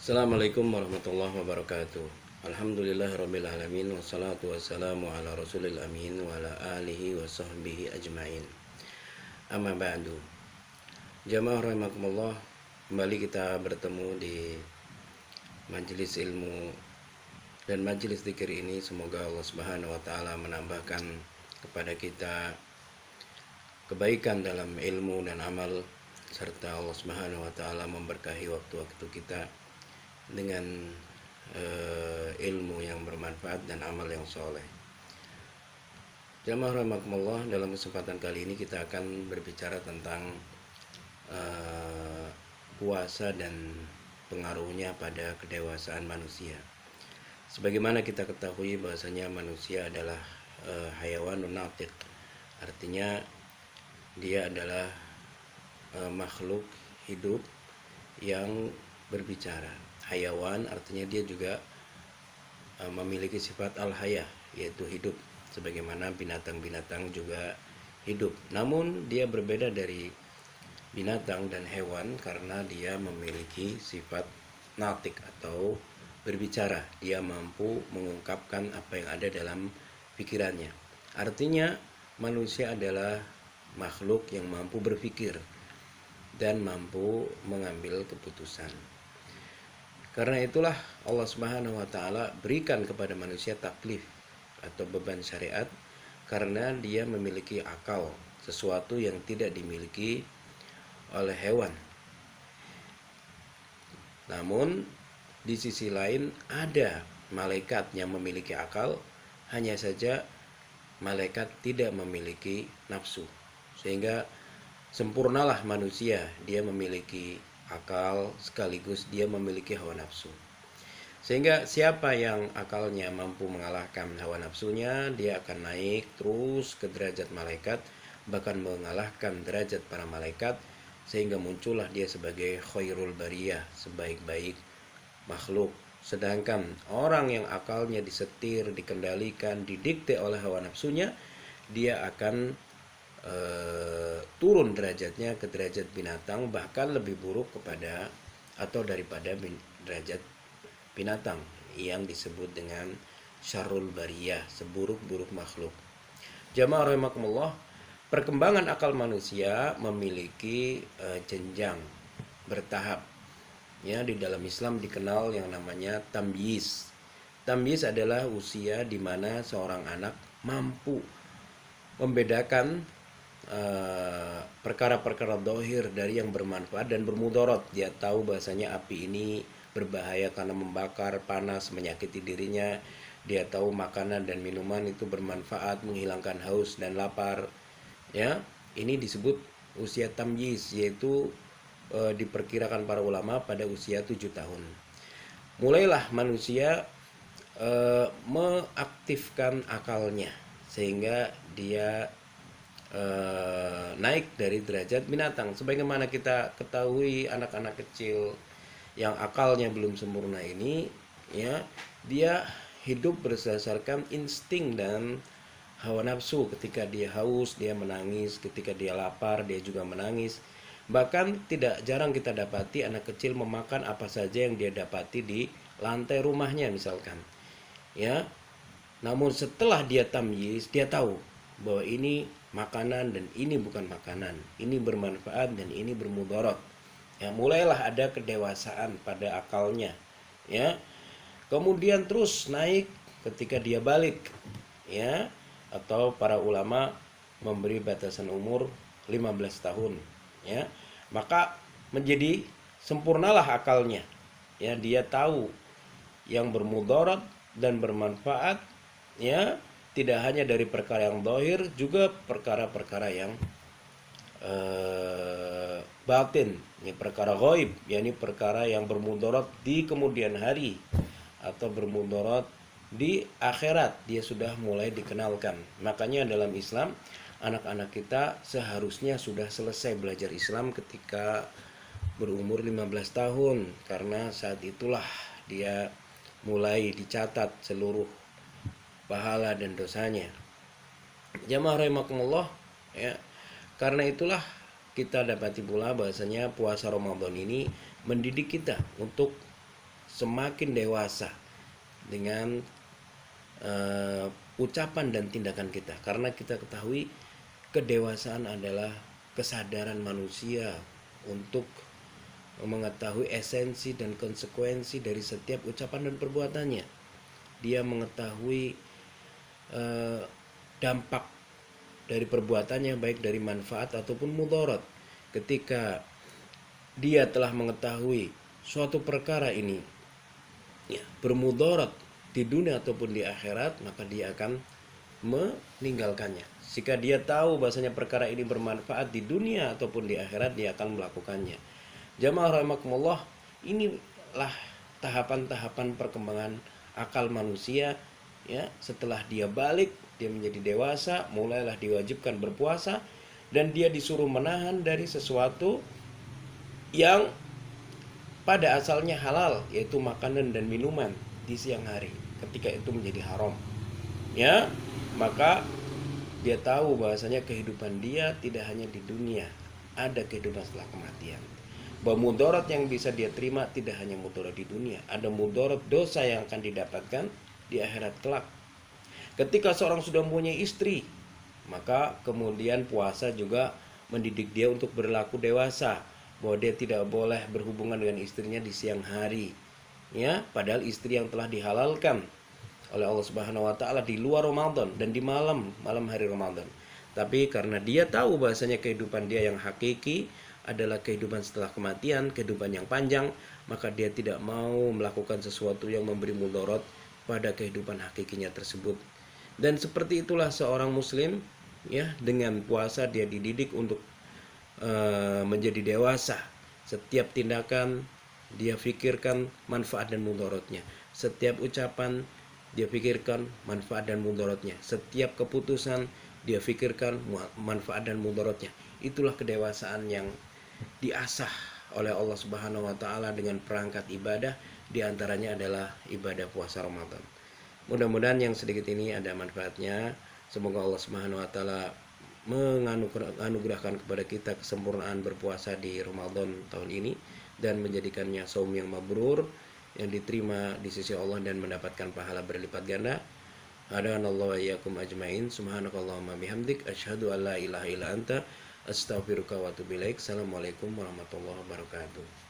Assalamualaikum warahmatullahi wabarakatuh. Alhamdulillahirabbil alamin wassalatu wassalamu ala rasulil amin wa ala alihi wa sahbihi ajmain. Amma ba'du. Jamaah rahimakumullah, kembali kita bertemu di majelis ilmu dan majelis zikir ini. Semoga Allah Subhanahu wa taala menambahkan kepada kita kebaikan dalam ilmu dan amal, serta Allah Subhanahu wa taala memberkahi waktu-waktu kita dengan ilmu yang bermanfaat dan amal yang soleh. Jamaah rahimakumullah, dalam kesempatan kali ini kita akan berbicara tentang puasa dan pengaruhnya pada kedewasaan manusia. Sebagaimana kita ketahui bahwasanya manusia adalah hayawanun natiq, artinya dia adalah makhluk hidup yang berbicara. Hayawan artinya dia juga memiliki sifat al-haya, yaitu hidup, sebagaimana binatang-binatang juga hidup. Namun dia berbeda dari binatang dan hewan karena dia memiliki sifat natik atau berbicara. Dia mampu mengungkapkan apa yang ada dalam pikirannya. Artinya manusia adalah makhluk yang mampu berpikir dan mampu mengambil keputusan. Karena itulah Allah Subhanahu wa taala berikan kepada manusia taklif atau beban syariat, karena dia memiliki akal, sesuatu yang tidak dimiliki oleh hewan. Namun di sisi lain ada malaikat yang memiliki akal, hanya saja malaikat tidak memiliki nafsu. Sehingga sempurnalah manusia, dia memiliki akal sekaligus dia memiliki hawa nafsu. Sehingga siapa yang akalnya mampu mengalahkan hawa nafsunya, dia akan naik terus ke derajat malaikat, bahkan mengalahkan derajat para malaikat, sehingga muncullah dia sebagai khairul bariyah, sebaik-baik makhluk. Sedangkan orang yang akalnya disetir, dikendalikan, didikte oleh hawa nafsunya, dia akan turun derajatnya ke derajat binatang, bahkan lebih buruk kepada atau daripada derajat binatang yang disebut dengan syarrul bariyah, seburuk-buruk makhluk. Jamaah rahimakumullah, perkembangan akal manusia memiliki jenjang bertahap. Ya, di dalam Islam dikenal yang namanya tamyiz. Tamyiz adalah usia di mana seorang anak mampu membedakan perkara-perkara dohir dari yang bermanfaat dan bermudarat. Dia tahu bahasanya api ini berbahaya karena membakar, panas, menyakiti dirinya. Dia tahu makanan dan minuman itu bermanfaat, menghilangkan haus dan lapar. Ya, ini disebut usia tamyiz, yaitu diperkirakan para ulama pada usia 7 tahun. Mulailah manusia mengaktifkan akalnya sehingga dia naik dari derajat binatang. Sebagaimana kita ketahui, anak-anak kecil yang akalnya belum sempurna ini, ya, dia hidup berdasarkan insting dan hawa nafsu. Ketika dia haus, dia menangis. Ketika dia lapar, dia juga menangis. Bahkan tidak jarang kita dapati anak kecil memakan apa saja yang dia dapati di lantai rumahnya misalkan. Ya. Namun setelah dia tamyiz, dia tahu bahwa ini makanan dan ini bukan makanan, ini bermanfaat dan ini bermudarat. Ya, mulailah ada kedewasaan pada akalnya. Ya, kemudian terus naik ketika dia balik. Ya, atau para ulama memberi batasan umur 15 tahun. Ya, maka menjadi sempurnalah akalnya. Ya, dia tahu yang bermudarat dan bermanfaat. Ya, tidak hanya dari perkara yang zahir, juga perkara-perkara yang batin, ini perkara ghaib, yakni perkara yang bermudarat di kemudian hari atau bermudarat di akhirat, dia sudah mulai dikenalkan. Makanya dalam Islam, anak-anak kita seharusnya sudah selesai belajar Islam ketika berumur 15 tahun, karena saat itulah dia mulai dicatat seluruh pahala dan dosanya. Jamaah rahimakumullah, ya. Karena itulah kita dapati pula bahasanya puasa Ramadan ini mendidik kita untuk semakin dewasa dengan ucapan dan tindakan kita, karena kita ketahui kedewasaan adalah kesadaran manusia untuk mengetahui esensi dan konsekuensi dari setiap ucapan dan perbuatannya. Dia mengetahui dampak dari perbuatannya, baik dari manfaat ataupun mudarat. Ketika dia telah mengetahui suatu perkara ini ya, bermudarat di dunia ataupun di akhirat, maka dia akan meninggalkannya. Jika dia tahu bahasanya perkara ini bermanfaat di dunia ataupun di akhirat, dia akan melakukannya. Jamaah rahimakumullah, inilah tahapan-tahapan perkembangan akal manusia ya. Setelah dia balik, dia menjadi dewasa, mulailah diwajibkan berpuasa, dan dia disuruh menahan dari sesuatu yang pada asalnya halal, yaitu makanan dan minuman di siang hari. Ketika itu menjadi haram ya, maka dia tahu bahwasanya kehidupan dia tidak hanya di dunia, ada kehidupan setelah kematian. Bahwa mudarat yang bisa dia terima tidak hanya mudarat di dunia, ada mudarat dosa yang akan didapatkan di akhirat kelak. Ketika seorang sudah mempunyai istri, maka kemudian puasa juga mendidik dia untuk berlaku dewasa, bahwa dia tidak boleh berhubungan dengan istrinya di siang hari ya, padahal istri yang telah dihalalkan oleh Allah Subhanahu wa taala di luar Ramadan dan di malam hari Ramadan. Tapi karena dia tahu bahasanya kehidupan dia yang hakiki adalah kehidupan setelah kematian, kehidupan yang panjang, maka dia tidak mau melakukan sesuatu yang memberi mudarat pada kehidupan hakikinya tersebut. Dan seperti itulah seorang muslim ya, dengan puasa dia dididik untuk menjadi dewasa. Setiap tindakan dia pikirkan manfaat dan mudaratnya. Setiap ucapan dia pikirkan manfaat dan mudaratnya. Setiap keputusan dia pikirkan manfaat dan mudaratnya. Itulah kedewasaan yang diasah oleh Allah Subhanahu wa taala dengan perangkat ibadah, diantaranya adalah ibadah puasa Ramadan. Mudah-mudahan yang sedikit ini ada manfaatnya. Semoga Allah Subhanahu wa taala menganugerahkan kepada kita kesempurnaan berpuasa di Ramadan tahun ini dan menjadikannya saum yang mabrur, yang diterima di sisi Allah dan mendapatkan pahala berlipat ganda. Hadanallahu wa iyyakum ajmain. Subhanakallahumma bihamdik asyhadu an la ilaha illa anta astaghfiruka wa atubu ilaik. Assalamualaikum warahmatullahi wabarakatuh.